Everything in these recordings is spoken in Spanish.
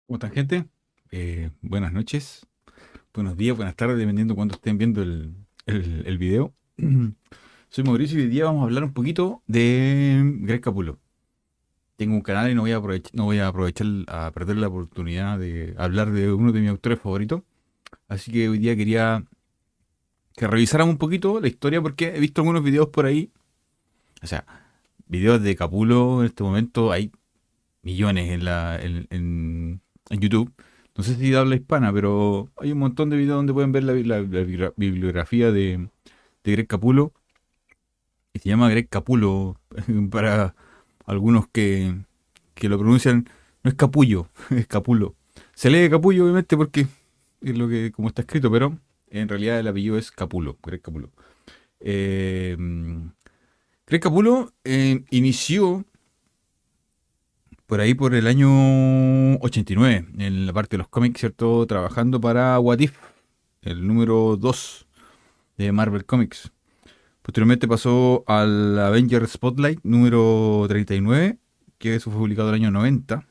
¿Cómo están, gente? Buenas noches, buenos días, buenas tardes, dependiendo cuando estén viendo el video. Soy Mauricio y hoy día vamos a hablar un poquito de Greg Capullo. Tengo un canal y no voy a aprovechar a perder la oportunidad de hablar de uno de mis autores favoritos. Así que hoy día quería que revisáramos un poquito la historia porque he visto algunos videos por ahí. O sea, videos de Capullo en este momento hay millones en YouTube. No sé si de habla hispana, pero hay un montón de videos donde pueden ver la bibliografía de Greg Capullo. Y se llama Greg Capullo para algunos que lo pronuncian. No es Capullo, es Capullo. Se lee Capullo, obviamente, porque es lo que como está escrito, pero en realidad el apellido es Capullo, Greg Capullo. Eh, Greg Capullo inició por ahí por el año 89, en la parte de los cómics, ¿cierto? Trabajando para What If, el número 2 de Marvel Comics. Posteriormente pasó al Avengers Spotlight número 39, que eso fue publicado en el año 90.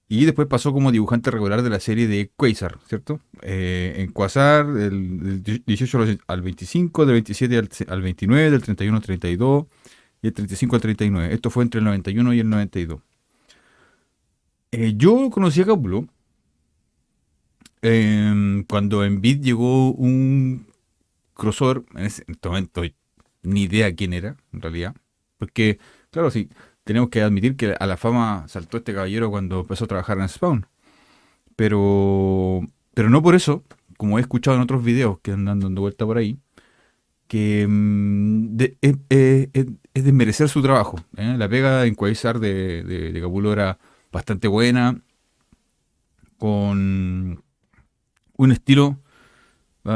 Y después pasó como dibujante regular de la serie de Quasar, ¿cierto? En Quasar, del 18 al 25, del 27 al 29, del 31 al 32 y el 35 al 39. Esto fue entre el 91 y el 92. Yo conocí a Capullo cuando en Beat llegó un crossover, en este momento ni idea quién era, en realidad. Porque, claro, sí, tenemos que admitir que a la fama saltó este caballero cuando empezó a trabajar en Spawn. Pero, pero no por eso, como he escuchado en otros videos que andan dando vuelta por ahí, que es desmerecer su trabajo. La pega en Quasar de Capullo era bastante buena, con un estilo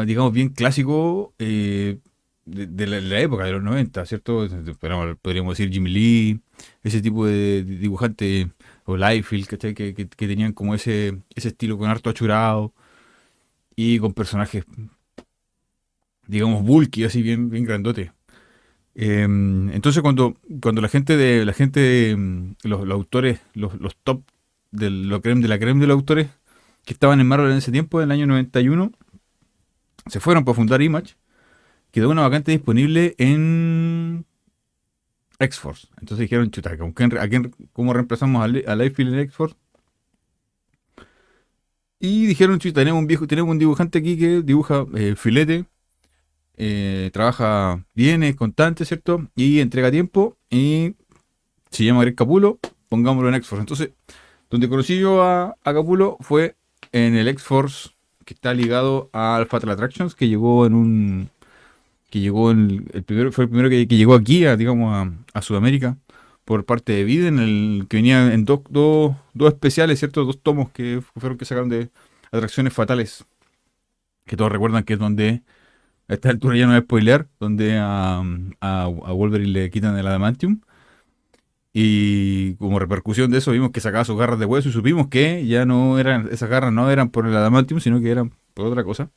digamos, bien clásico de la época, de los 90, ¿cierto? Pero podríamos decir Jimmy Lee, ese tipo de dibujante, o Liefeld, ¿cachai? Que tenían como ese estilo con harto achurado y con personajes, digamos, bulky, así bien grandote. Entonces cuando los autores, los top de la creme de los autores que estaban en Marvel en ese tiempo, en el año 91, se fueron para fundar Image. Quedó una vacante disponible en X-Force. Entonces dijeron, chuta, ¿cómo reemplazamos a Liefeld en X-Force? Y dijeron, chuta, tenemos un dibujante aquí que dibuja filete, trabaja bien, es constante, ¿cierto? Y entrega tiempo, y se llama Greg Capullo, pongámoslo en X-Force. Entonces, donde conocí yo a Capullo fue en el X-Force que está ligado al Fatal Attractions, el primero, fue el primero que llegó aquí, digamos, a Sudamérica, por parte de Vid, que venía en dos especiales, ¿cierto? Dos tomos que fueron que sacaron de Atracciones Fatales, que todos recuerdan que es donde, a esta altura ya no voy a spoilear, donde a Wolverine le quitan el adamantium. Y como repercusión de eso vimos que sacaba sus garras de hueso y supimos que ya no eran, esas garras no eran por el adamantium, sino que eran por otra cosa.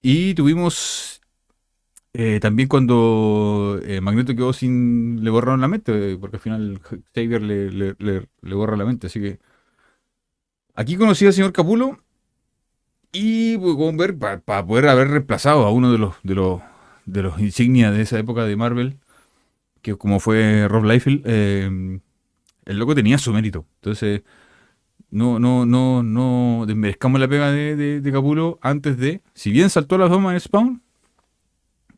Y tuvimos también cuando Magneto quedó le borraron la mente, porque al final Xavier le borra la mente. Así que aquí conocí al señor Capullo y podemos ver para poder haber reemplazado a uno de los insignias de esa época de Marvel, que como fue Rob Liefeld, el loco tenía su mérito. Entonces, no desmerezcamos la pega de Capullo antes de, si bien saltó a la fama en Spawn,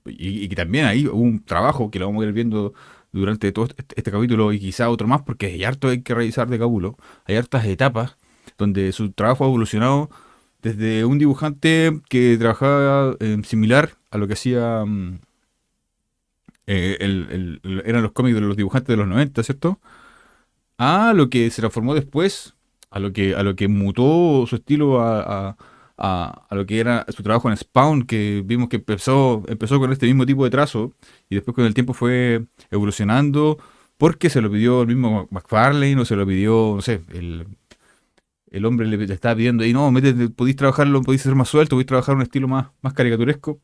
y que también ahí hubo un trabajo que lo vamos a ir viendo durante todo este capítulo y quizá otro más, porque hay harto hay que revisar de Capullo. Hay hartas etapas donde su trabajo ha evolucionado desde un dibujante que trabajaba similar a lo que hacía eran los cómics de los dibujantes de los 90, ¿cierto? A lo que se transformó después, a lo que mutó su estilo a lo que era su trabajo en Spawn, que vimos que empezó con este mismo tipo de trazo y después con el tiempo fue evolucionando porque se lo pidió el mismo McFarlane o se lo pidió, no sé, el hombre le estaba pidiendo y no, podéis trabajarlo, podéis ser más suelto, podéis trabajar un estilo más caricaturesco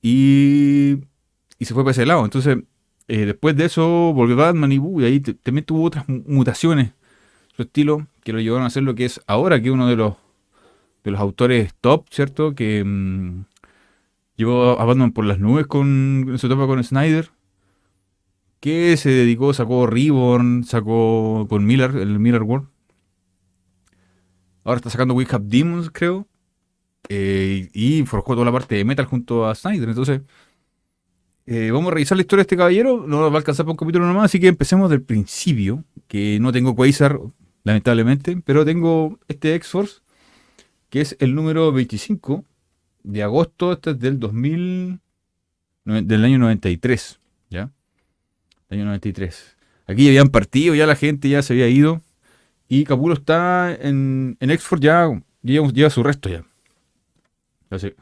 y, y se fue para ese lado. Entonces, después de eso volvió Batman y ahí también tuvo otras mutaciones su estilo, que lo llevaron a hacer lo que es ahora, que es uno de los autores top, ¿cierto? Que llevó a Batman por las nubes en su etapa con Snyder, que se dedicó, sacó Reborn, sacó con Miller, el Miller World. Ahora está sacando We Have Demons, creo. Y forjó toda la parte de metal junto a Snyder. Entonces, vamos a revisar la historia de este caballero. No nos va a alcanzar para un capítulo nomás, así que empecemos del principio. Que no tengo Quasar, lamentablemente, pero tengo este X-Force, que es el número 25 de agosto. Este es del 2000, del año 93. ¿Ya? Año 93. Aquí ya habían partido, ya la gente ya se había ido. Y Capullo está en X-Force ya, lleva su resto ya. Así,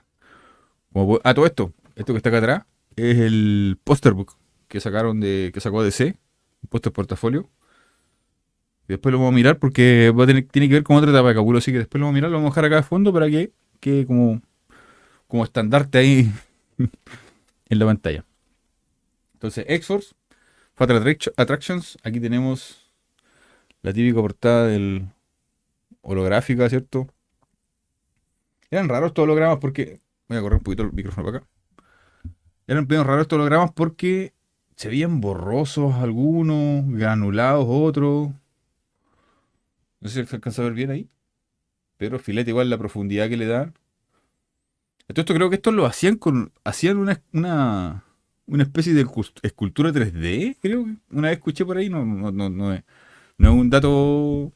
todo esto que está acá atrás, es el poster book que sacaron que sacó DC, un póster portafolio. Y después lo vamos a mirar porque tiene que ver con otra etapa de Capullo, así que después lo vamos a mirar, lo vamos a dejar acá de fondo para que quede como estandarte ahí en la pantalla. Entonces, X-Force, Fatal Attractions, aquí tenemos la típica portada del holográfica, ¿cierto? Eran raros estos hologramas porque... Voy a correr un poquito el micrófono para acá. Eran medio raros estos hologramas porque se veían borrosos algunos, granulados otros. No sé si se alcanza a ver bien ahí. Pero filete igual la profundidad que le dan. Entonces esto creo que estos lo hacían hacían una especie de escultura 3D, creo que una vez escuché por ahí, no es un dato,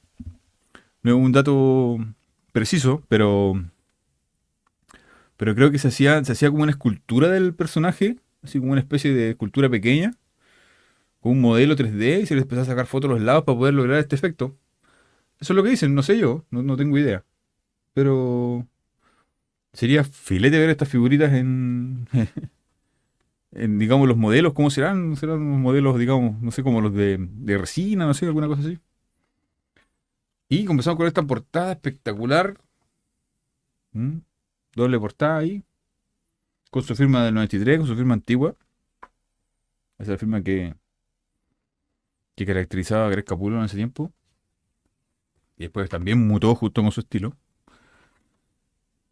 no es un dato preciso, pero creo que se hacía como una escultura del personaje, así como una especie de escultura pequeña, con un modelo 3D y se les empezó a sacar fotos a los lados para poder lograr este efecto. Eso es lo que dicen, no sé yo, no tengo idea. Pero sería filete ver estas figuritas en, digamos, los modelos, ¿cómo serán? ¿Serán unos modelos, digamos, no sé, como los de resina, no sé, alguna cosa así? Y comenzamos con esta portada espectacular. ¿Mm? Doble portada ahí, con su firma del 93, con su firma antigua. Esa es la firma que caracterizaba a Greg Capullo en ese tiempo. Y después también mutó justo con su estilo.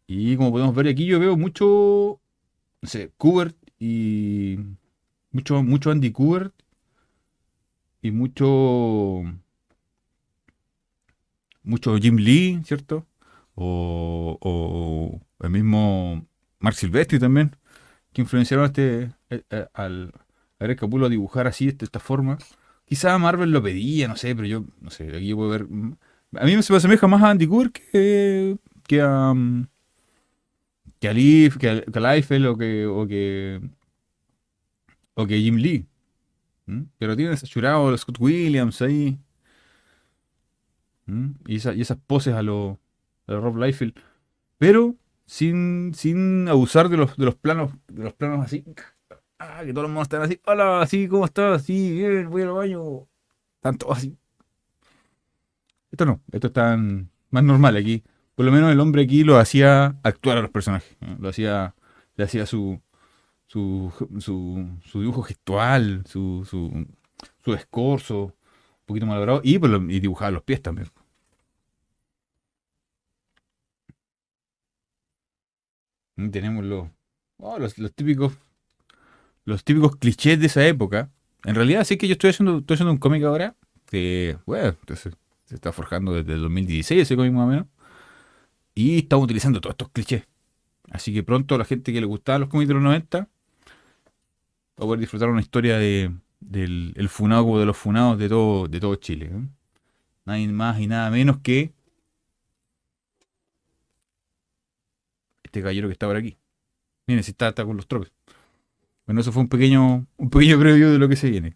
Y como podemos ver aquí, yo veo mucho, no sé, Kubert y mucho Andy Kubert y mucho Jim Lee, ¿cierto? O el mismo Mark Silvestri también, que influenciaron a Greg Capullo a dibujar así, de esta forma. Quizá Marvel lo pedía, no sé, pero yo, no sé, aquí yo puedo ver. A mí se me asemeja más a Andy Kubert que que a Leaf, que a Liefeld o que Jim Lee. ¿Mm? Pero tiene ese churado de Scott Williams ahí. ¿Mm? Y esas poses a lo Rob Liefeld. Pero sin abusar de los planos así. Que todos los monos están así. Hola, así, ¿cómo estás? Sí, bien, voy al baño. Están todos así. Esto no, esto es tan más normal aquí. Por lo menos el hombre aquí lo hacía actuar a los personajes. ¿No? Le hacía su dibujo gestual, su escorzo, un poquito malogrado, y dibujaba los pies también. Tenemos los típicos clichés de esa época. En realidad, sí que yo estoy haciendo un cómic ahora, que, bueno, entonces, se está forjando desde el 2016 ese cómic más o menos, y estamos utilizando todos estos clichés. Así que pronto la gente que le gustaban los cómics de los 90 va a poder disfrutar una historia del el funado como de los funados de todo Chile. ¿Eh? Nadie más y nada menos que este caballero que está por aquí. Miren, si está con los tropes. Bueno, eso fue un pequeño preview de lo que se viene.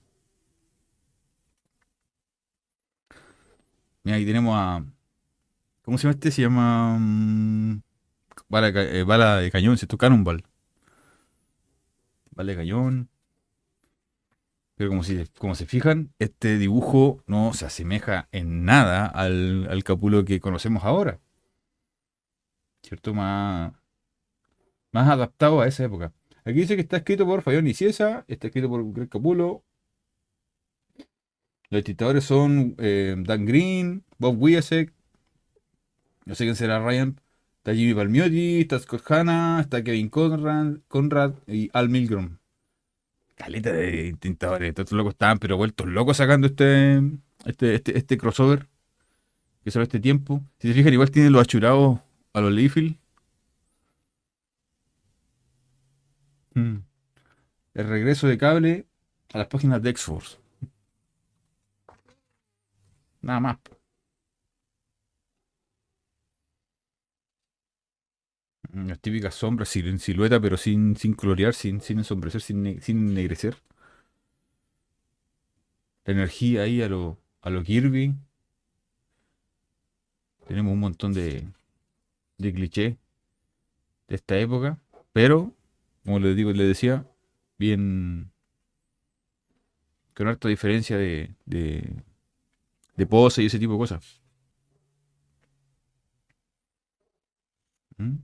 Mira, aquí tenemos a. ¿Cómo se llama este? Se llama. Bala de cañón, ¿cierto? Cannonball. Bala de cañón. Pero como se fijan, este dibujo no se asemeja en nada al Capullo que conocemos ahora. ¿Cierto? Más adaptado a esa época. Aquí dice que está escrito por Fabián Nicieza, está escrito por Greg Capullo. Los dictadores son Dan Green, Bob Wiasek, no sé quién será Ryan. Está Jimmy Palmiotti, está Scott Hanna, está Kevin Conrad y Al Milgrom. Caleta de tintadores. Estos locos estaban pero vueltos locos sacando este crossover que solo este tiempo. Si se fijan, igual tienen los achurados a los Leafield. Mm. El regreso de cable a las páginas de X-Force. Nada más. Las típicas sombras en silueta, pero sin colorear, sin ensombrecer, sin ennegrecer. La energía ahí a lo Kirby. Tenemos un montón de clichés de esta época. Pero, como les digo, les decía, bien con harta diferencia de pose y ese tipo de cosas. ¿Mm?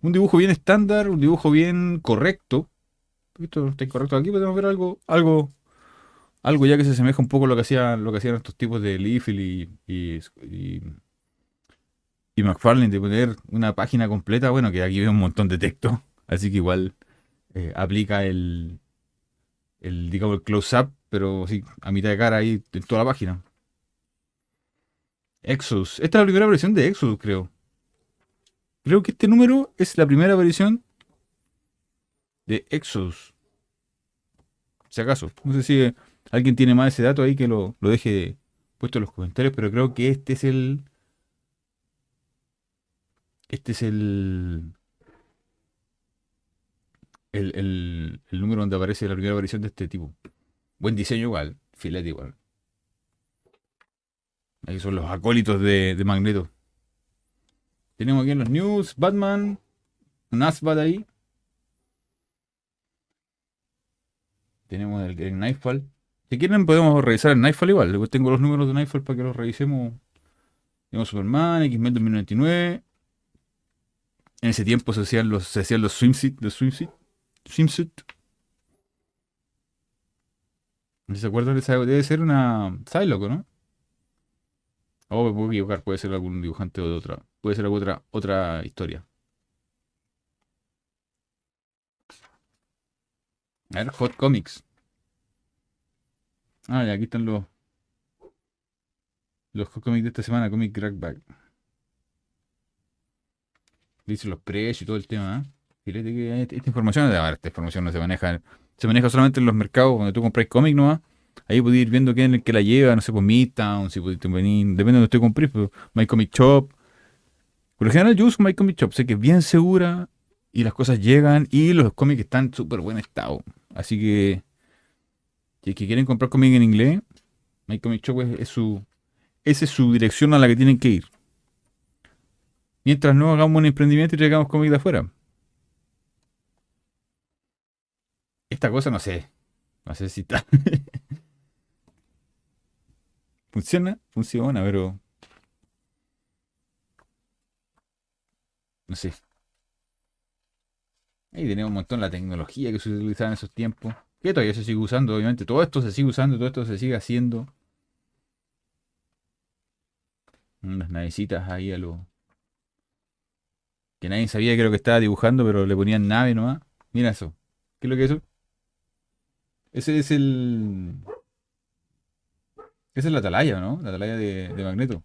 Un dibujo bien estándar, un dibujo bien correcto. Esto está incorrecto. Aquí podemos ver algo ya que se asemeja un poco a lo que hacían estos tipos de Liefeld y McFarlane, de poner una página completa. Bueno, que aquí veo un montón de texto. Así que igual aplica digamos, el close-up, pero sí, a mitad de cara ahí en toda la página. Exodus. Esta es la primera versión de Exodus, creo. Creo que este número es la primera versión de Exodus. Si acaso. No sé si alguien tiene más ese dato ahí que lo deje puesto en los comentarios, pero creo que este es el número donde aparece la primera versión de este tipo. Buen diseño igual, filete igual. Ahí son los acólitos de Magneto. Tenemos aquí en los news, Batman, un Asbat ahí. Tenemos el Nightfall. Si quieren podemos revisar el Nightfall igual. Luego tengo los números de Nightfall para que los revisemos. Tenemos Superman, X-Men 2099. En ese tiempo se hacían los swimsuit. ¿No se acuerdan de esa? Debe ser una Psylocke, ¿no? O me puedo equivocar, puede ser algún dibujante o de otra. Puede ser alguna otra historia. A ver, Hot Comics. Ah, y aquí están los Hot Comics de esta semana, Comic Crackback. Dice los precios y todo el tema, ¿eh? Fíjate que esta información, a ver, esta información no se maneja solamente en los mercados, cuando tú compras cómics nomás. Ahí podéis ir viendo quién es el que la lleva, no sé, pues Midtown, si podéis venir, depende de donde usted compres, pero My Comic Shop. Por lo general yo uso My Comic Shop, sé que es bien segura y las cosas llegan y los cómics están en súper buen estado. Así que, si es que quieren comprar cómics en inglés, My Comic Shop esa es su dirección a la que tienen que ir. Mientras no hagamos un emprendimiento y traigamos cómics de afuera. Esta cosa no sé. No sé si está. Funciona, pero no sé. Ahí tenemos un montón la tecnología que se utilizaba en esos tiempos. Que todavía se sigue usando, obviamente. Todo esto se sigue usando, todo esto se sigue haciendo. Unas navecitas ahí a lo. Que nadie sabía que era lo que estaba dibujando, pero le ponían nave nomás. Mira eso. ¿Qué es lo que es eso? Ese es el. Esa es la atalaya, ¿no? La atalaya de Magneto.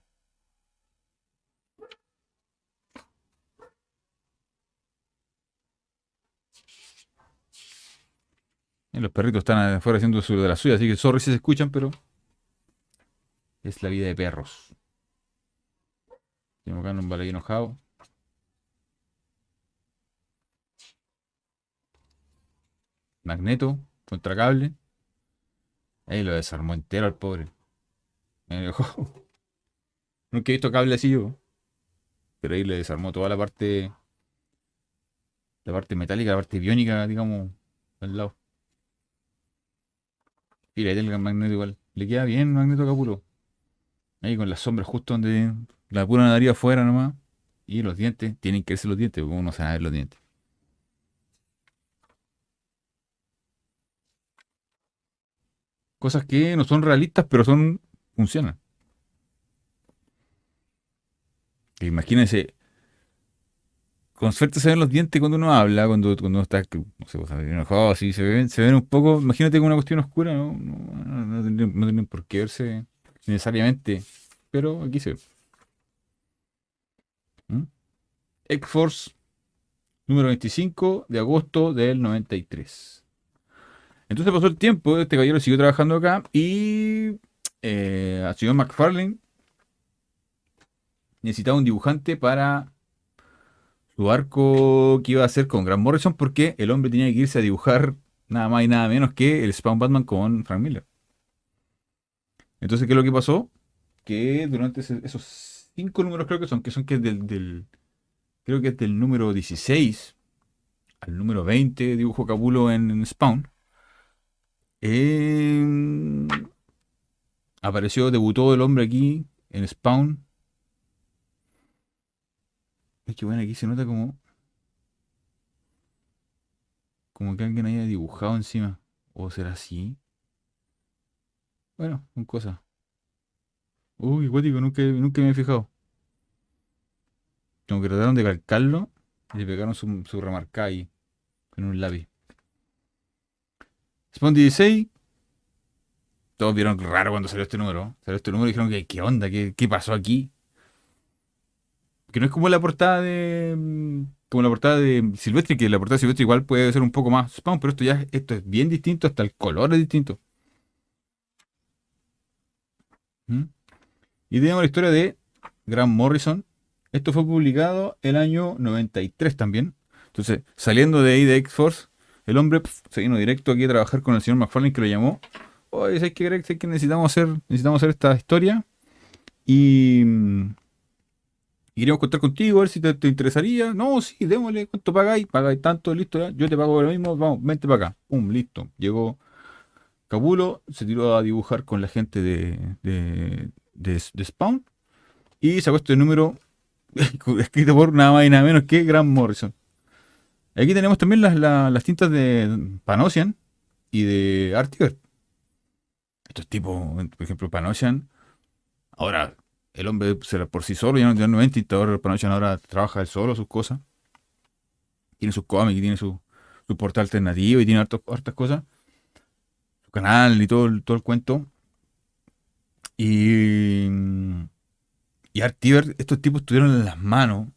Y los perritos están afuera haciendo su de la suya, así que sorry si se escuchan, pero es la vida de perros. Tenemos acá un balay enojado. Magneto, contra cable. Ahí lo desarmó entero al pobre. Me enojó. Nunca he visto cable así yo. Pero ahí le desarmó toda la parte metálica, la parte biónica, digamos, al lado. Y le el Magneto igual. Le queda bien Magneto Capulo. Ahí con las sombras justo donde la pura nariz afuera nomás. Y los dientes, tienen que verse los dientes, porque uno se va a ver los dientes. Cosas que no son realistas, pero funcionan. Que imagínense, con suerte se ven los dientes cuando uno habla, cuando uno está, no sé, pues, enojado, así, se ven un poco, imagínate con una cuestión oscura, no tendrían por qué verse necesariamente, pero aquí se ve. ¿Mm? X-Force número 25 de agosto del 93. Entonces pasó el tiempo, este caballero siguió trabajando acá y al señor McFarlane necesitaba un dibujante para su arco que iba a hacer con Grant Morrison porque el hombre tenía que irse a dibujar nada más y nada menos que el Spawn Batman con Frank Miller. Entonces, ¿qué es lo que pasó? Que durante esos 5 números creo que es creo que es del número 16 al número 20 dibujó Capullo en Spawn. eh, debutó el hombre aquí en Spawn. Es que bueno, aquí se nota como que alguien haya dibujado encima. ¿O será así? Bueno, son cosas. Uy, guático, nunca me he fijado. Como que trataron de calcarlo y le pegaron su remarcada ahí con un lápiz. Spawn 16, todos vieron raro cuando salió este número. Salió este número y dijeron que qué onda, qué pasó aquí. Que no es como la portada como la portada de Silvestre, que la portada de Silvestre igual puede ser un poco más Spawn, pero esto es bien distinto, hasta el color es distinto. ¿Mm? Y tenemos la historia de Grant Morrison. Esto fue publicado el año 93 también. Entonces, saliendo de ahí de X-Force, el hombre se vino directo aquí a trabajar con el señor McFarlane que lo llamó. Oye, ¿sabes qué, Greg? ¿Sabes qué necesitamos hacer esta historia? Y, queríamos contar contigo, a ver si te interesaría. No, sí, démosle. ¿Cuánto pagáis? Pagáis tanto, listo, ya. Yo te pago lo mismo. Vamos, vente para acá. Pum, listo. Llegó Capulo, se tiró a dibujar con la gente de Spawn y sacó este número escrito por nada más y nada menos que Grant Morrison. Aquí tenemos también las tintas de Panosian y de Artiver. Estos tipos, por ejemplo, Panosian, ahora el hombre por sí solo, ya no es tintador. Panosian ahora trabaja él solo sus cosas. Tiene sus cómics, y tiene su portal alternativo y tiene hartas cosas. Su canal y todo el cuento. Y, y Artiver, estos tipos tuvieron en las manos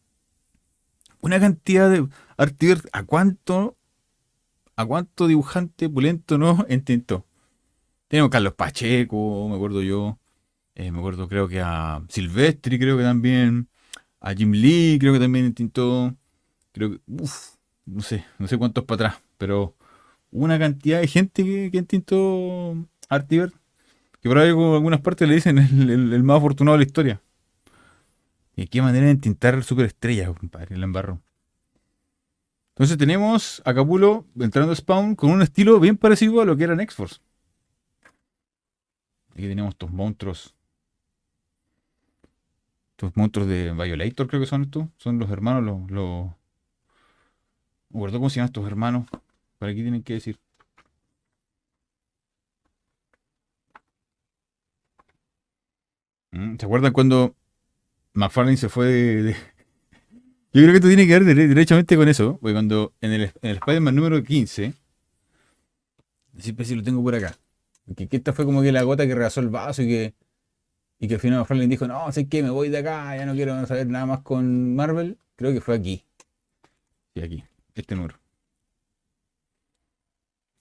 una cantidad de Artiver. ¿A cuánto dibujante pulento no entintó? Tenemos a Carlos Pacheco, me acuerdo yo. Me acuerdo, creo que a Silvestri, creo que también. A Jim Lee, creo que también intentó. Creo que, no sé cuántos para atrás, pero una cantidad de gente que intentó Artiver, que por ahí en algunas partes le dicen el más afortunado de la historia. Y qué manera de entintar superestrellas, compadre, la embarró. Entonces tenemos a Capullo entrando a Spawn con un estilo bien parecido a lo que era en X-Force. Aquí tenemos estos monstruos de Violator, creo que son estos. Son los hermanos, no me acuerdo cómo se llaman estos hermanos. Por aquí tienen que decir. ¿Se acuerdan cuando McFarlane se fue Yo creo que esto tiene que ver derechamente con eso, porque cuando en el Spider-Man número 15, siempre sí lo tengo por acá, que esta fue como que la gota que rebasó el vaso y que al final McFarlane dijo, no, sé qué, me voy de acá, ya no quiero saber nada más con Marvel. Creo que fue aquí. Sí, aquí. Este número.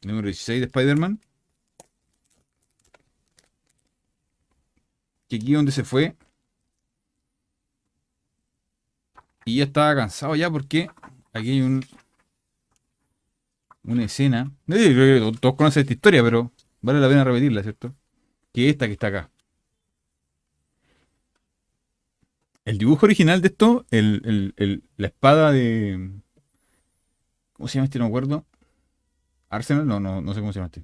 Número 16 de Spider-Man. Que aquí donde se fue. Y ya estaba cansado ya porque aquí hay una escena. Creo que todos conocen esta historia, pero vale la pena repetirla, ¿cierto? Que esta que está acá. El dibujo original de esto, la espada de. ¿Cómo se llama este? No me acuerdo. Arsenal, no sé cómo se llama este.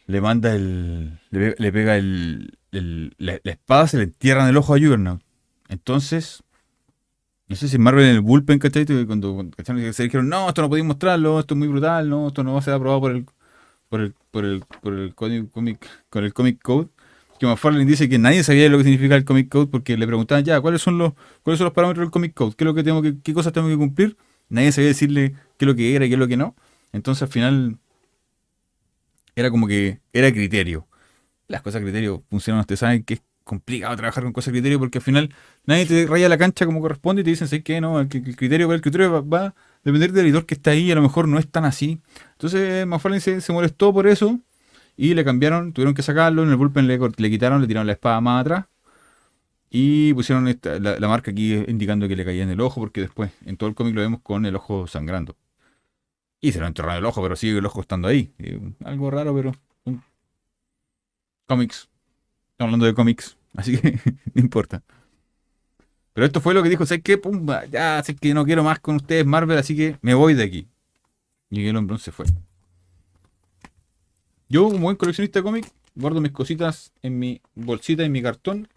Le manda Le pega la espada, se le entierra en el ojo a Juggernaut. Entonces, no sé si Marvel en el bullpen, ¿cachai? Cuando ¿cachai? Se dijeron, no, esto no podéis mostrarlo, esto es muy brutal, no, esto no va a ser aprobado por por el cómic, con el Comic Code, que McFarlane dice que nadie sabía lo que significa el Comic Code porque le preguntaban ya, ¿cuáles son los parámetros del Comic Code? ¿Qué es lo que qué cosas tengo que cumplir? Nadie sabía decirle qué es lo que era y qué es lo que no. Entonces al final era como que era criterio. Las cosas criterio funcionan, ustedes saben que es complicado trabajar con cosas criterio porque al final nadie te raya la cancha como corresponde y te dicen, ¿sabes qué? No, el criterio va a depender del editor que está ahí y a lo mejor no es tan así. Entonces McFarlane se molestó por eso y le cambiaron, tuvieron que sacarlo, en el bullpen le quitaron, le tiraron la espada más atrás y pusieron la marca aquí indicando que le caía en el ojo porque después en todo el cómic lo vemos con el ojo sangrando. Y se lo enterraron el ojo, pero sigue el ojo estando ahí. Algo raro, pero son cómics. Estamos hablando de cómics, así que no importa. Pero esto fue lo que dijo, ¿sabes qué? Pumba, ya sé que no quiero más con ustedes Marvel, así que me voy de aquí. Y el hombrón se fue. Yo, como buen coleccionista de cómics, guardo mis cositas en mi bolsita, en mi cartón.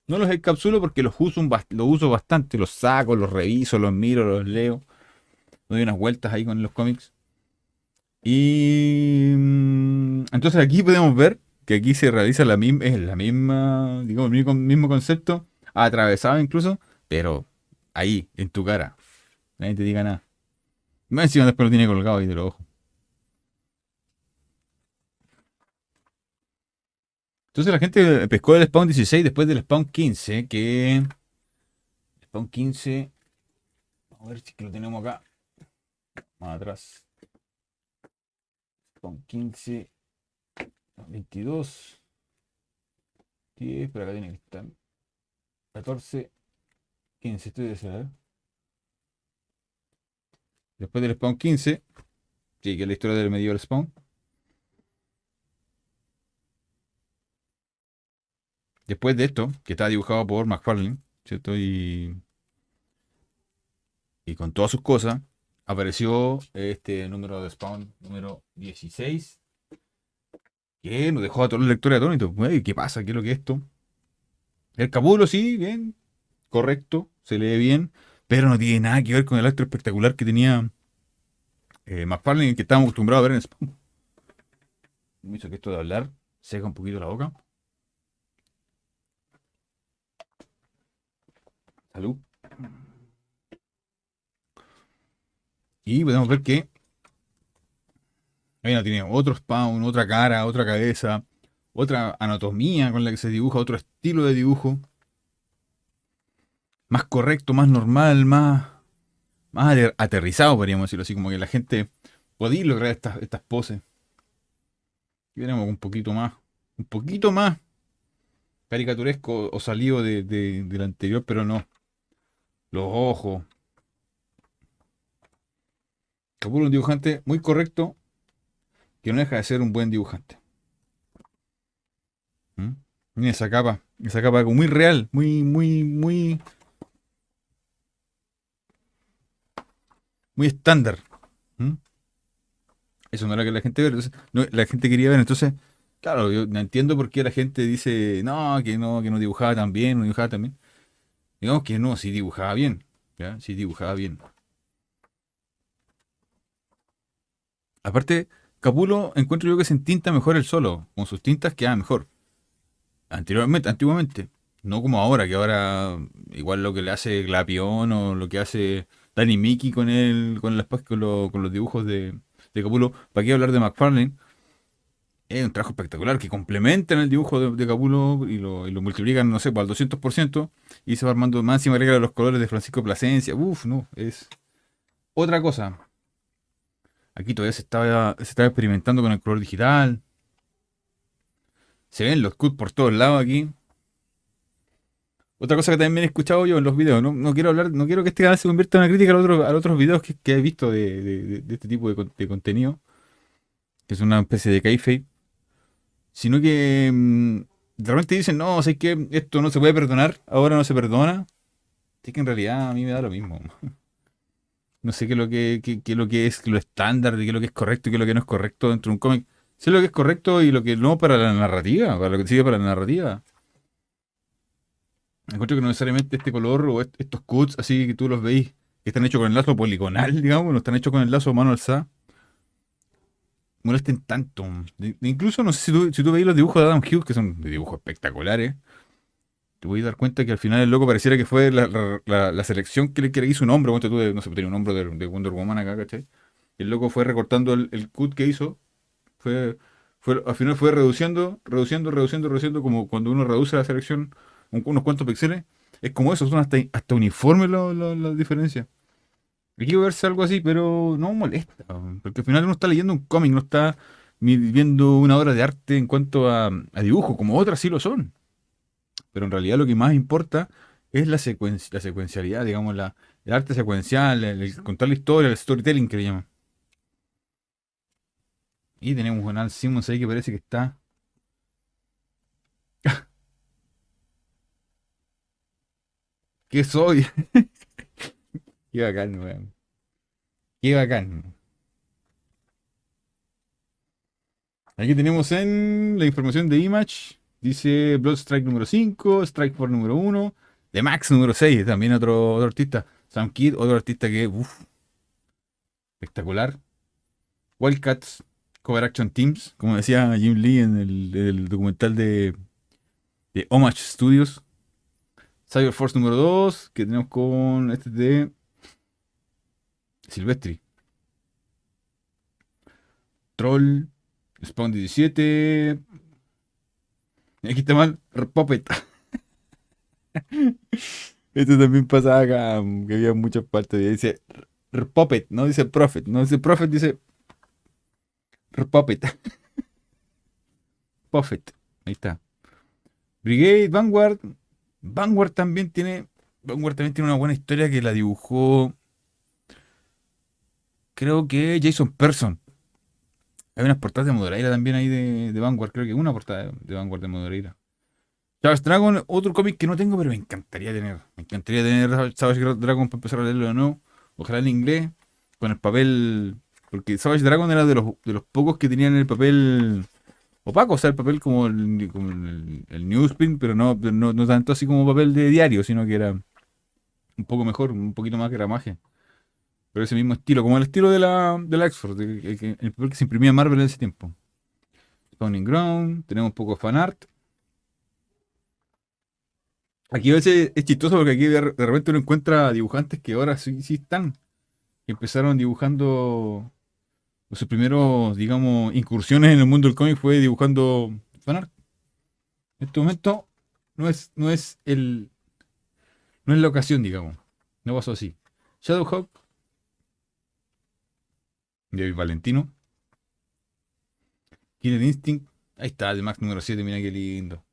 No los encapsulo porque los uso bastante. Los saco, los reviso, los miro, los leo. Doy unas vueltas ahí con los cómics. Y entonces aquí podemos ver que aquí se realiza la misma, digamos, el mismo concepto, atravesado incluso, pero ahí, en tu cara. Nadie te diga nada. Más encima después lo tiene colgado ahí de los ojos. Entonces la gente pescó el Spawn 16 después del Spawn 15, que... Spawn 15... Vamos a ver si es que lo tenemos acá. Más atrás. Spawn 15... 22... 10, pero acá tiene que estar. 14... 15, estoy de ser. Después del Spawn 15, sí, que es la historia del Medieval Spawn. Después de esto, que está dibujado por McFarlane, ¿cierto? Y con todas sus cosas, apareció este número de Spawn, número 16, que nos dejó a todos los lectores atónitos. Güey, ¿qué pasa? ¿Qué es lo que es esto? El Cabulo, sí, bien, correcto, se lee bien, pero no tiene nada que ver con el acto espectacular que tenía McFarlane, que estábamos acostumbrados a ver en Spawn. Me hizo que esto de hablar seca un poquito la boca. Salud. Y podemos ver que ahí no tiene otro spawn, otra cara, otra cabeza, otra anatomía con la que se dibuja, otro estilo de dibujo, más correcto, más normal, más aterrizado, podríamos decirlo así, como que la gente podía lograr estas poses. Y veremos un poquito más caricaturesco o salido del anterior, pero no. Los ojos. Capullo, un dibujante muy correcto, que no deja de ser un buen dibujante. ¿Mm? Mira esa capa como muy real, muy, muy, muy, muy estándar. ¿Mm? Eso no era lo que la gente ve, entonces, la gente quería ver. Entonces, claro, yo no entiendo por qué la gente dice, no dibujaba tan bien, no dibujaba tan bien. Digamos que no, sí dibujaba bien. ¿Ya? Sí dibujaba bien. Aparte, Capulo encuentro yo que se entinta mejor el solo. Con sus tintas queda mejor. Antiguamente. No como ahora, que ahora igual lo que le hace Glapion o lo que hace Danny Mickey con los dibujos de Capulo. ¿Para qué hablar de McFarlane? Es un trabajo espectacular que complementan el dibujo de Capulo y lo multiplican, no sé, pues, al 200% y se va armando más encima agrega los colores de Francisco Plasencia. Uf, no, es otra cosa. Aquí todavía se estaba experimentando con el color digital. Se ven los cuts por todos lados aquí. Otra cosa que también he escuchado yo en los videos, no quiero hablar, no quiero que este canal se convierta en una crítica a los otros videos que he visto de este tipo de contenido, que es una especie de kayfabe, sino que de repente dicen, no, sé que esto no se puede perdonar, ahora no se perdona. Así que en realidad a mí me da lo mismo. No sé qué es lo que es lo estándar, de qué es lo que es correcto y qué es lo que no es correcto dentro de un cómic. Sé lo que es correcto y lo que no para la narrativa, para lo que sirve para la narrativa. Encuentro que no necesariamente este color o estos cuts, así que tú los veis, que están hechos con el lazo poligonal, digamos, no están hechos con el lazo mano alzada. molesten tanto. Incluso, no sé si tú veis los dibujos de Adam Hughes, que son de dibujos espectaculares, te voy a dar cuenta que al final el loco pareciera que fue la selección que le hizo un hombro. Ponte tú, no sé, tenía un hombro de Wonder Woman acá, ¿cachai? Y el loco fue recortando el cut que hizo. Fue, al final fue reduciendo, como cuando uno reduce la selección unos cuantos píxeles. Es como eso, son hasta uniformes las diferencias. Aquí va a verse algo así, pero no molesta, porque al final uno está leyendo un cómic, no está viendo una obra de arte en cuanto a dibujo, como otras sí lo son. Pero en realidad lo que más importa es la secuencialidad, digamos, el arte secuencial, el contar la historia, el storytelling que le llaman. Y tenemos a Al Simmons ahí que parece que está. ¿Qué soy? Qué bacán, weón. Qué bacán. Aquí tenemos en la información de Image. Dice Blood Strike número 5, Strike Force número 1, The Max número 6, también otro artista. Sam Kidd, otro artista que, uff, espectacular. Wildcats, Cover Action Teams, como decía Jim Lee en el documental de Homage Studios. Cyber Force número 2, que tenemos con este de Silvestri. Troll, Spawn 17. Aquí está mal, Puppet. Esto también pasaba acá, que había muchas partes. Dice Puppet, no dice Prophet. No dice Prophet, dice Puppet. Puppet. Ahí está. Brigade, Vanguard. Vanguard también tiene. Vanguard también tiene una buena historia que la dibujó. Creo que Jason Person. Hay unas portadas de Modoreira también ahí de Vanguard. Creo que una portada de Vanguard de Modoreira. Savage Dragon, otro cómic que no tengo, pero me encantaría tener. Me encantaría tener Savage Dragon para empezar a leerlo de nuevo. Ojalá en inglés, con el papel. Porque Savage Dragon era de los pocos que tenían el papel opaco, o sea, el papel como el newsprint, pero no tanto así como papel de diario, sino que era un poco mejor, un poquito más gramaje. Pero ese mismo estilo, como el estilo de la Oxford, el papel que se imprimía en Marvel en ese tiempo. Spawning Ground, tenemos un poco de fanart. Aquí a veces es chistoso porque aquí de repente uno encuentra dibujantes que ahora sí están, que empezaron dibujando sus primeros, digamos, incursiones en el mundo del cómic fue dibujando fanart. En este momento no es la ocasión, digamos. No pasó así. Shadowhawk, de Valentino. Killer Instinct. Ahí está, el Max número 7, mira qué lindo.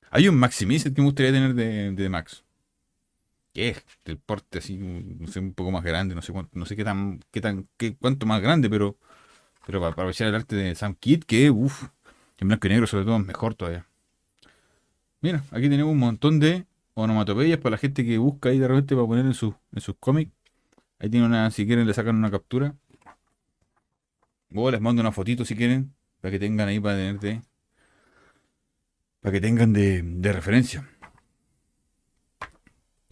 Hay un Maximized que me gustaría tener de Max. Que es del porte así, no sé, un poco más grande, no sé cuánto, no sé cuánto más grande, pero para aprovechar el arte de Sam Kidd, que uff, en blanco y negro sobre todo es mejor todavía. Mira, aquí tenemos un montón de onomatopeyas para la gente que busca ahí de repente para poner en sus cómics. Ahí tiene una, si quieren le sacan una captura. O les mando una fotito si quieren, para que tengan ahí para que tengan de referencia.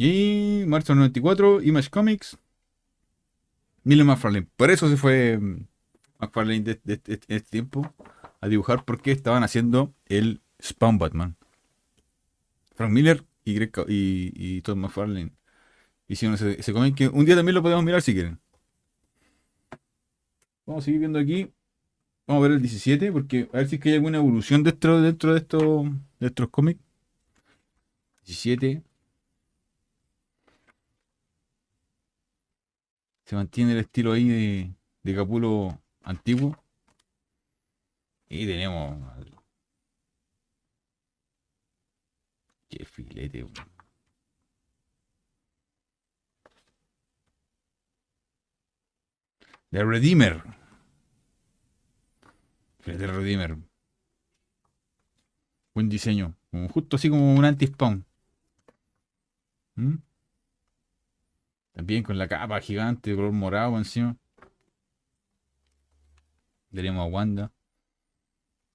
Y marzo del 94, Image Comics, Miller McFarlane. Por eso se fue McFarlane de este tiempo a dibujar porque estaban haciendo el Spawn Batman. Frank Miller y Todd McFarlane hicieron ese cómic que un día también lo podemos mirar si quieren. Vamos a seguir viendo aquí. Vamos a ver el 17 porque a ver si es que hay alguna evolución dentro de estos cómics. 17. Se mantiene el estilo ahí de Capulo antiguo. Y tenemos. Qué filete, weón. The Redeemer. Filete del Redeemer. Buen diseño. Justo así como un anti-spawn. ¿Mm? También con la capa gigante de color morado encima. Tenemos a Wanda.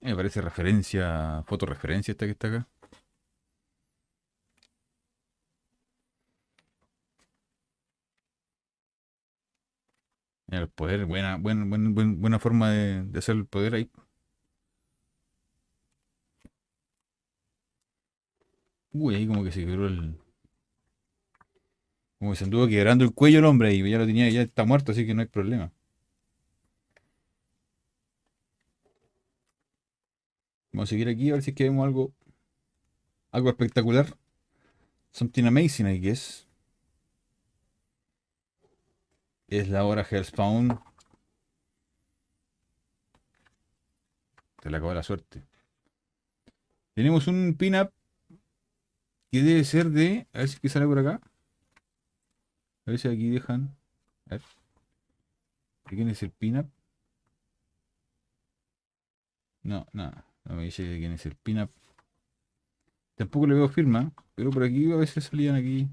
Me parece fotorreferencia esta que está acá. El poder, buena forma de hacer el poder ahí. Uy, ahí como que se quebró el. Como que se anduvo quebrando el cuello el hombre ahí. Ya lo tenía, ya está muerto, así que no hay problema. Vamos a seguir aquí a ver si es que vemos algo espectacular. Something amazing, I guess. Es la hora Hellspawn. Te le acabó la suerte. Tenemos un pin-up que debe ser de. A ver si es que sale por acá. A ver si aquí dejan. A ver. ¿De quién es el pin-up? No, nada. No me dice de quién es el pin-up. Tampoco le veo firma. Pero por aquí a veces salían aquí.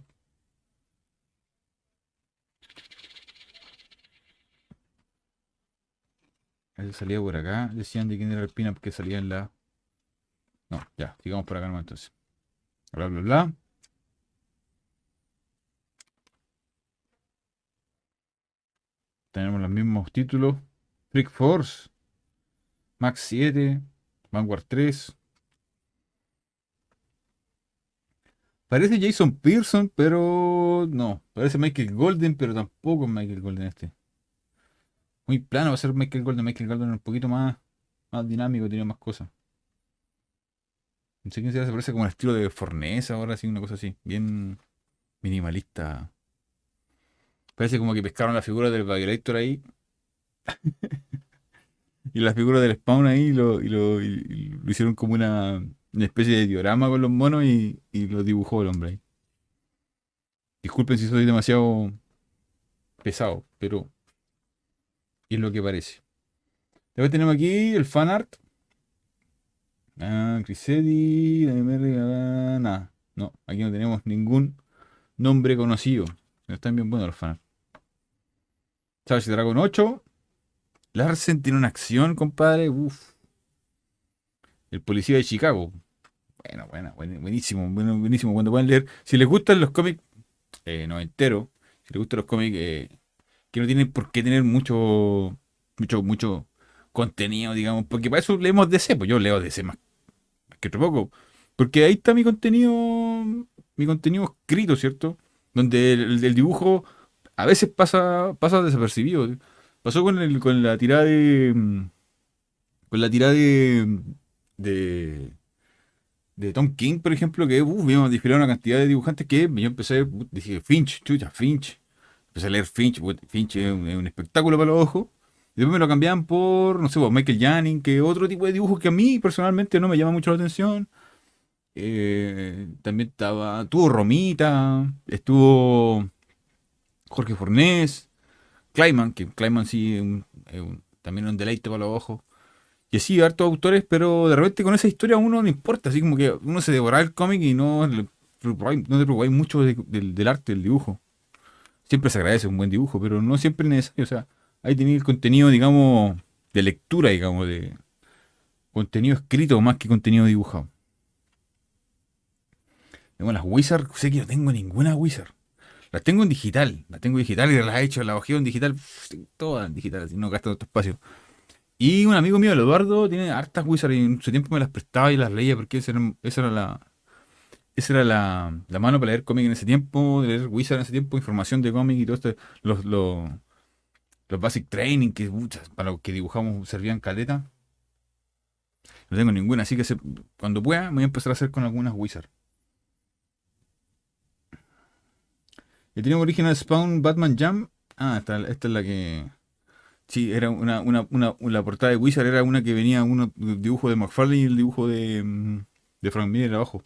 A veces salía por acá. Decían de quién era el pin-up que salía en la. No, ya, sigamos por acá nomás entonces. Bla, bla, bla. Tenemos los mismos títulos. Freak Force, Max 7, Vanguard 3. Parece Jason Pearson, pero no. Parece Michael Golden, pero tampoco es Michael Golden este. Muy plano va a ser Michael Golden. Michael Golden es un poquito más dinámico, tiene más cosas. No sé quién será, se parece como el estilo de Fornés ahora, así, una cosa así. Bien minimalista. Parece como que pescaron la figura del Violator ahí y la figura del Spawn ahí y lo hicieron como una especie de diorama con los monos y lo dibujó el hombre ahí. Disculpen si soy demasiado pesado, pero es lo que parece. Después tenemos aquí el fanart. Ah, Crisedi, nada. No, aquí no tenemos ningún nombre conocido. Pero están bien buenos los fanart. Savage Dragon 8. Larsen tiene una acción, compadre. Uf. El policía de Chicago. Buenísimo, buenísimo. Cuando puedan leer. Si les gustan los cómics noventeros, si les gustan los cómics que no tienen por qué tener mucho contenido, digamos, porque para eso leemos DC, pues yo leo DC más que otro poco, porque ahí está mi contenido escrito, ¿cierto? Donde el dibujo a veces pasa desapercibido. Pasó con la tirada con la tirada de, de Tom King, por ejemplo, que vimos desfilar una cantidad de dibujantes que yo empecé, dije, Finch, chucha, Finch. Empecé a leer Finch, Finch es un espectáculo para los ojos. Y después me lo cambiaban por, no sé, por Michael Janin, que es otro tipo de dibujo que a mí personalmente no me llama mucho la atención. También estuvo Romita, estuvo Jorge Fornés, Kleiman, que Kleiman sí también es un deleite para los ojos. Y así, hartos autores, pero de repente con esa historia a uno no importa, así como que uno se devora el cómic y no te preocupáis mucho del arte, del dibujo. Siempre se agradece un buen dibujo, pero no siempre es necesario. O sea, ahí tenéis el contenido, digamos, de lectura, digamos, de contenido escrito más que contenido dibujado. Tengo las Wizard, sé que no tengo ninguna Wizard. Las tengo digital y las he hecho, las ojeo en digital, todas en digital, así no gasto tanto espacio. Y un amigo mío, el Eduardo, tiene hartas Wizard y en su tiempo me las prestaba y las leía porque esa era la mano para leer cómic en ese tiempo, de leer Wizard en ese tiempo, información de cómic y todo esto, los basic training que para los que dibujamos servían caleta. No tengo ninguna, así que cuando pueda me voy a empezar a hacer con algunas Wizard. Y tenemos Original Spawn Batman Jam. Ah, esta es la que. Sí, era la portada de Wizard era una que venía el dibujo de McFarlane y el dibujo de Frank Miller abajo.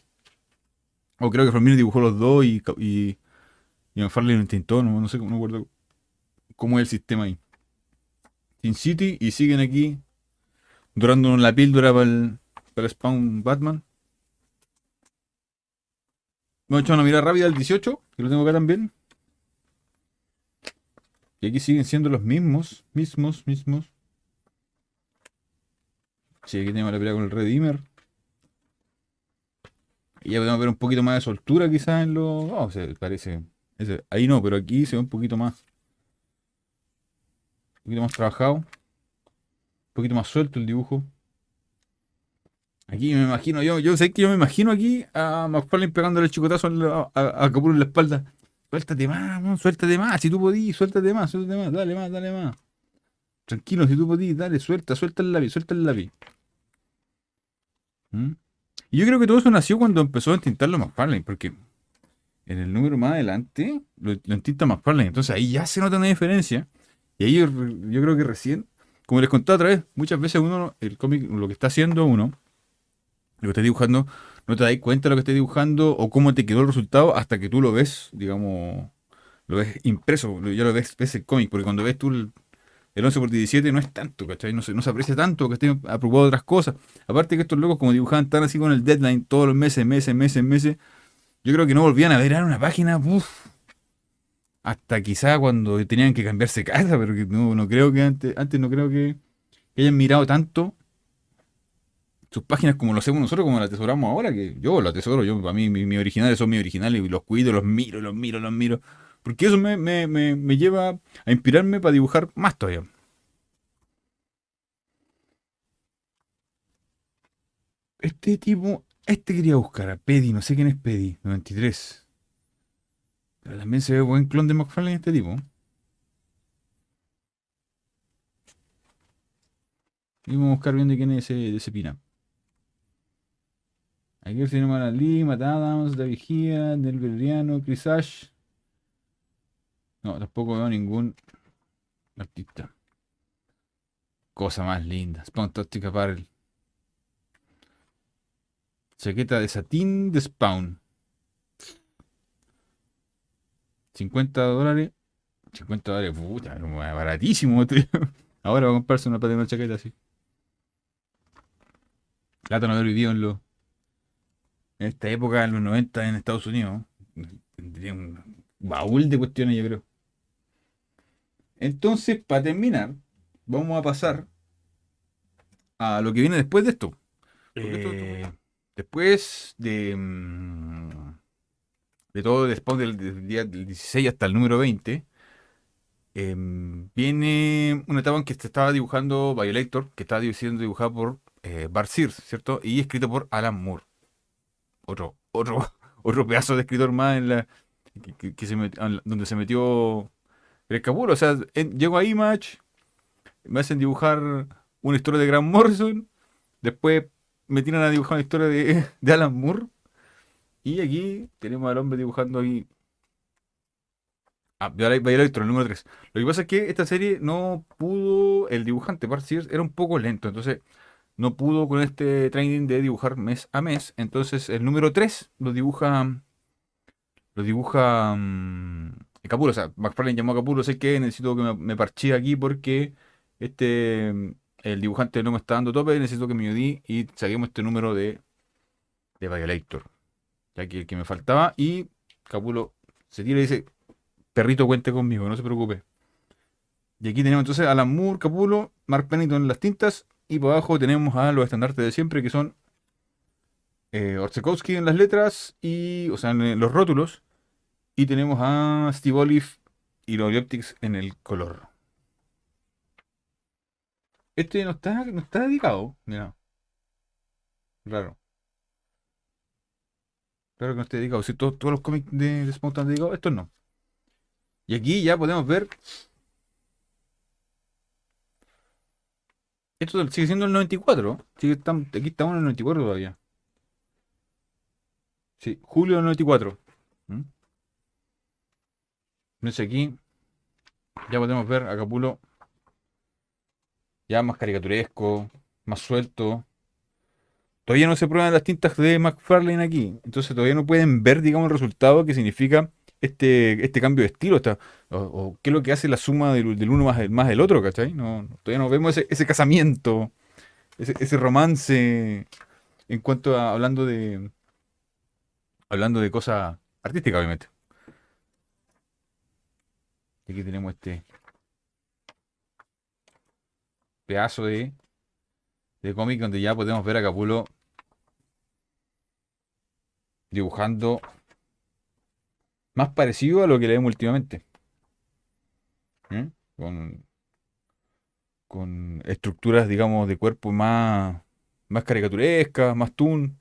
O creo que Frank Miller dibujó los dos y McFarlane lo intentó, no sé, no recuerdo cómo es el sistema ahí. Sin City y siguen aquí dorándonos la píldora para el Spawn Batman. Vamos a echar una mirada rápida al 18, que lo tengo acá también. Y aquí siguen siendo los mismos. Sí, aquí tenemos la pelea con el Redeemer. Y ya podemos ver un poquito más de soltura quizás en los. Oh, se parece. Ahí no, pero aquí se ve un poquito más. poquito más trabajado, un poquito más suelto el dibujo. Aquí me imagino, yo sé que yo me imagino aquí a McFarlane pegándole el chicotazo a Capullo en la espalda. Suéltate más, man, suéltate más, si tú podís, suéltate más, dale más, dale más. Tranquilo, si tú podís, dale, suelta el lápiz, suelta el lápiz. ¿Mm? Y yo creo que todo eso nació cuando empezó a entintarlo McFarlane, porque en el número más adelante lo entinta McFarlane. Entonces ahí ya se nota una diferencia. Y ahí yo creo que recién, como les conté otra vez, muchas veces uno, el cómic, lo que está haciendo uno, lo que está dibujando, no te das cuenta de lo que estás dibujando o cómo te quedó el resultado hasta que tú lo ves, digamos, lo ves impreso, ya lo ves el cómic, porque cuando ves tú el 11x17 no es tanto, ¿cachai? No se aprecia tanto, que esté preocupado de otras cosas. Aparte que estos locos como dibujaban tan así con el deadline todos los meses, yo creo que no volvían a ver una página, uf, hasta quizá cuando tenían que cambiarse casa, pero que no creo que antes no creo que hayan mirado tanto sus páginas como lo hacemos nosotros, como lo atesoramos ahora, que yo lo atesoro, para mí mis originales son mis originales y los cuido, los miro, porque eso me lleva a inspirarme para dibujar más todavía. Quería buscar a Pedi, no sé quién es Pedi, 93. Pero también se ve buen clon de McFarlane este tipo. Y vamos a buscar bien de quién es ese pina. Aquí el señor Lee, Matt Adams, David Gia, Del Valeriano, Chris Ash. No, tampoco veo ningún artista. Cosa más linda. Spawn Tactic Apparel. Chaqueta de satín de Spawn. $50. $50, puta, como baratísimo. Ahora va a comprarse una chaqueta así. Lata no haber vivido en esta época, en los 90 en Estados Unidos. Tendría un baúl de cuestiones, yo creo. Entonces, para terminar, vamos a pasar a lo que viene después de esto. Porque Eh, después de todo el spawn del día del 16 hasta el número 20, viene una etapa en que se estaba dibujando Violator, que estaba siendo dibujado por Bart Sears, ¿cierto? Y escrito por Alan Moore. Otro, otro pedazo de escritor más donde se metió el escapulo. O sea, llego a Image, me hacen dibujar una historia de Grant Morrison, después me tiran a dibujar una historia de Alan Moore, y aquí tenemos al hombre dibujando ahí. Ah, Violator, el número 3. Lo que pasa es que esta serie no pudo, el dibujante Bart Sears era un poco lento, entonces no pudo con este training de dibujar mes a mes, entonces el número 3 lo dibuja Capullo. O sea, McFarlane llamó a Capullo, sé que necesito que me parche aquí porque el dibujante no me está dando tope, necesito que me ayude y saquemos este número de Violator, ya que el que me faltaba, y Capullo se tira y dice, perrito, cuente conmigo, no se preocupe. Y aquí tenemos entonces a Alan Moore, Capullo, Mark Pennington en las tintas, y por abajo tenemos a los estandartes de siempre, que son Orzechowski en las letras, o sea, en los rótulos, y tenemos a Steve Olive y los Optics en el color. Este no está dedicado, mira, raro. Claro que no esté dedicado. Si todos los cómics de Spawn están dedicados, estos no. Y aquí ya podemos ver. Esto sigue siendo el 94. Aquí estamos en el 94 todavía. Sí, julio del 94. ¿Mm? Entonces aquí ya podemos ver a Capullo ya más caricaturesco, más suelto. Todavía no se prueban las tintas de McFarlane aquí. Entonces todavía no pueden ver, digamos, el resultado que significa este cambio de estilo. O qué es lo que hace la suma del uno más el otro, ¿cachai? Todavía no vemos ese casamiento, ese romance en cuanto a hablando de cosas artísticas, obviamente. Y aquí tenemos este pedazo de cómic donde ya podemos ver a Capullo dibujando más parecido a lo que leemos últimamente. ¿Mm? Con con estructuras, digamos, de cuerpo más caricaturescas, más toon.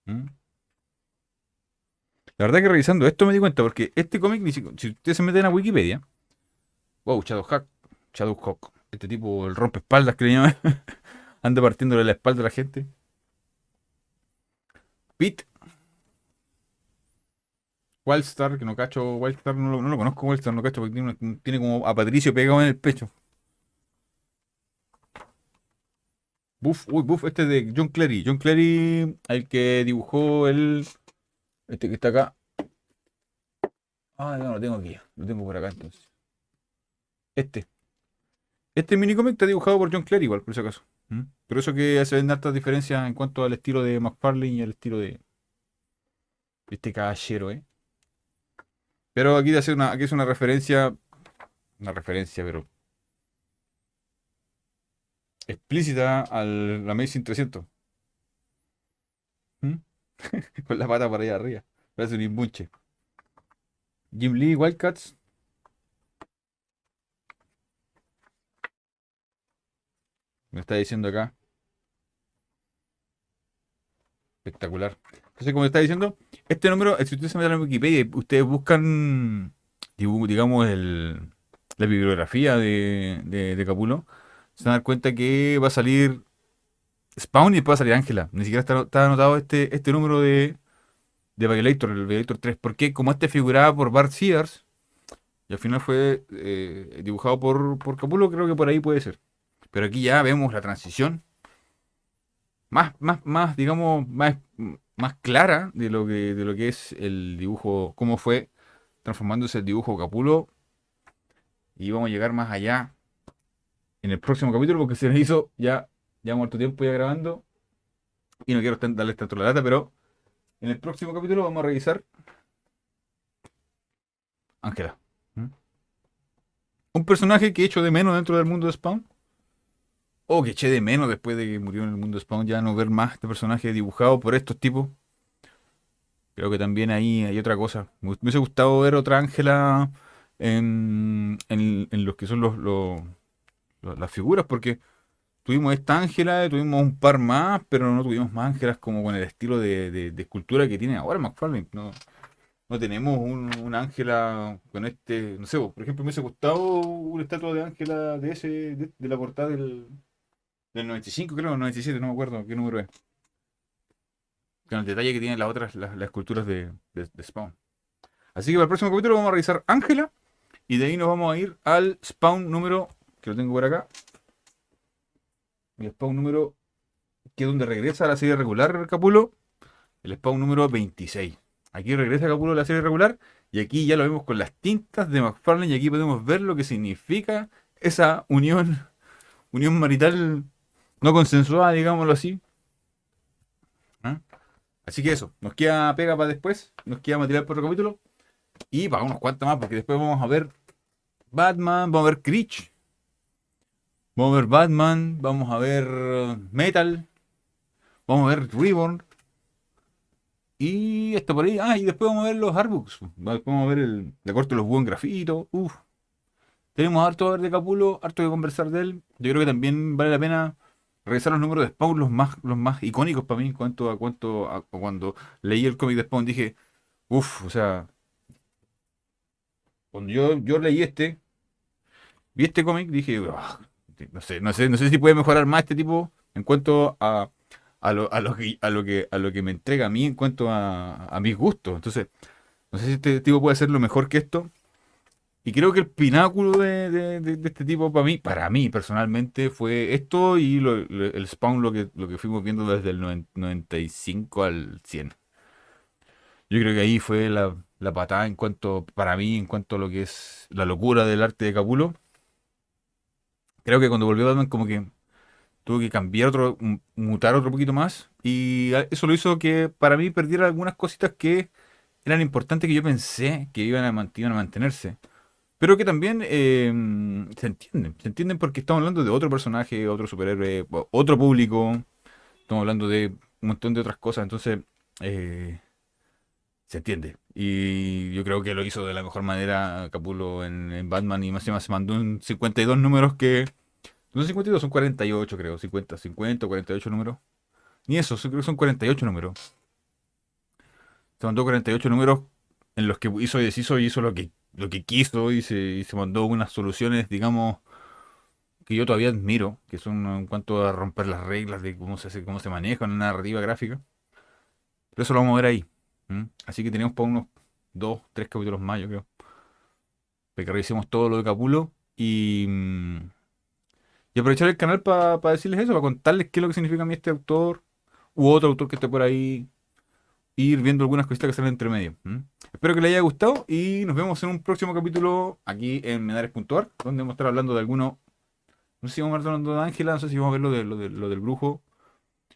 ¿Mm? La verdad que revisando esto me di cuenta, porque este cómic, si ustedes se meten a Wikipedia, wow, Shadowhawk, este tipo, el rompeespaldas que le llaman, anda partiéndole la espalda a la gente. Pete, Wildstar, que no cacho, Wildstar no lo conozco, Wildstar no cacho, porque tiene como a Patricio pegado en el pecho. Buff, este es de John Cleary. John Cleary, el que dibujó este que está acá. Ah, no, lo tengo aquí, lo tengo por acá entonces. Este. Este minicómic está dibujado por John Cleary igual, por si acaso. ¿Mm? Por eso que se ven hartas diferencias en cuanto al estilo de McFarlane y al estilo de este caballero, ¿eh? Pero aquí es una referencia, pero explícita al Amazing 300. ¿Mm? Con la pata para allá arriba. Parece un imbuche. Jim Lee, Wildcats, me está diciendo acá. Espectacular. Entonces, como está diciendo, este número, si ustedes se meten en Wikipedia y ustedes buscan, digamos, la bibliografía de Capullo, se van a dar cuenta que va a salir Spawn y después va a salir Ángela. Ni siquiera está anotado este número de Violator, el Violator 3, porque como este figuraba por Bart Sears y al final fue dibujado por Capullo, creo que por ahí puede ser. Pero aquí ya vemos la transición digamos, más clara de lo que es el dibujo, cómo fue transformándose el dibujo Capullo. Y vamos a llegar más allá en el próximo capítulo porque se nos hizo ya muerto tiempo ya grabando. Y no quiero darles tanto la lata, pero en el próximo capítulo vamos a revisar Ángela. ¿Mm? Un personaje que echo de menos dentro del mundo de Spawn. O que eché de menos después de que murió en el mundo de Spawn, ya no ver más este personaje dibujado por estos tipos. Creo que también ahí hay otra cosa. Me hubiese gustado ver otra Ángela en los que son las figuras, porque tuvimos esta Ángela, tuvimos un par más, pero no tuvimos más Ángelas como con el estilo de escultura que tiene ahora McFarlane. No tenemos una Ángela con este, no sé, por ejemplo, me hubiese gustado una estatua de Ángela de la portada del 95, creo, 97, no me acuerdo qué número es. Con el detalle que tienen las otras, las esculturas de Spawn. Así que para el próximo capítulo vamos a revisar Ángela y de ahí nos vamos a ir al Spawn número, que lo tengo por acá. El Spawn número, que es donde regresa a la serie regular Capullo. El Spawn número 26. Aquí regresa Capullo a la serie regular y aquí ya lo vemos con las tintas de McFarlane y aquí podemos ver lo que significa esa unión marital no consensuada, digámoslo así. ¿Ah? Así que eso, nos queda pega para después, nos queda material para otro capítulo y para unos cuantos más porque después vamos a ver Batman, vamos a ver Creech, vamos a ver Batman, vamos a ver Metal, vamos a ver Reborn y esto por ahí. Ah, y después vamos a ver los artbooks. Después vamos a ver la corte de los búhos en grafito. Uf, tenemos harto a ver de Capullo, harto que conversar de él. Yo creo que también vale la pena revisar los números de Spawn, los más icónicos para mí en cuanto a cuando leí el cómic de Spawn. Dije, uff, o sea, cuando yo leí vi este cómic, dije, "Ah, no sé si puede mejorar más este tipo en cuanto a lo que me entrega a mí en cuanto a mis gustos. Entonces, no sé si este tipo puede hacerlo mejor que esto. Y creo que el pináculo de este tipo para mí personalmente, fue esto y el Spawn, lo que fuimos viendo desde el 95 al 100. Yo creo que ahí fue la patada para mí, en cuanto a lo que es la locura del arte de Capullo. Creo que cuando volvió Batman como que tuvo que cambiar mutar otro poquito más y eso lo hizo que para mí perdiera algunas cositas que eran importantes que yo pensé que iban a mantenerse. Pero que también se entienden porque estamos hablando de otro personaje, otro superhéroe, otro público, estamos hablando de un montón de otras cosas, entonces eh, se entiende. Y yo creo que lo hizo de la mejor manera Capullo en Batman y más encima se mandó un 52 números que... No son 52, son 48 creo, 50 o 48 números. Ni eso, creo que son 48 números. Se mandó 48 números en los que hizo y deshizo y hizo lo que quiso y se mandó unas soluciones, digamos, que yo todavía admiro, que son en cuanto a romper las reglas de cómo se hace, cómo se maneja una narrativa gráfica. Pero eso lo vamos a ver ahí. Así que tenemos para unos 2, 3 capítulos más, yo creo. Para que revisemos todo lo de Capulo y aprovechar el canal para decirles eso, para contarles qué es lo que significa a mí este autor u otro autor que esté por ahí, ir viendo algunas cositas que salen entre medio. Espero que les haya gustado y nos vemos en un próximo capítulo aquí en Menares.ar, donde vamos a estar hablando de alguno. No sé si vamos a estar hablando de Ángela, no sé si vamos a ver lo del brujo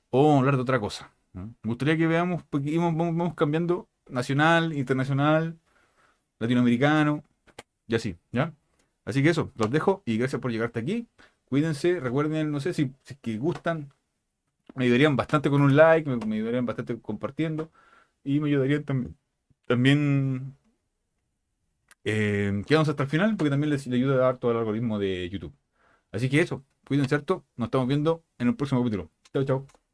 o vamos a hablar de otra cosa. Me gustaría que veamos, porque vamos cambiando nacional, internacional, latinoamericano y así, ¿ya? Así que eso, los dejo y gracias por llegar hasta aquí. Cuídense, recuerden, no sé si es que gustan, me ayudarían bastante con un like, me ayudarían bastante compartiendo y me ayudarían también quedamos hasta el final porque también les ayuda a dar todo el algoritmo de YouTube. Así que eso, cuídense harto, nos estamos viendo en el próximo capítulo. Chao, chao.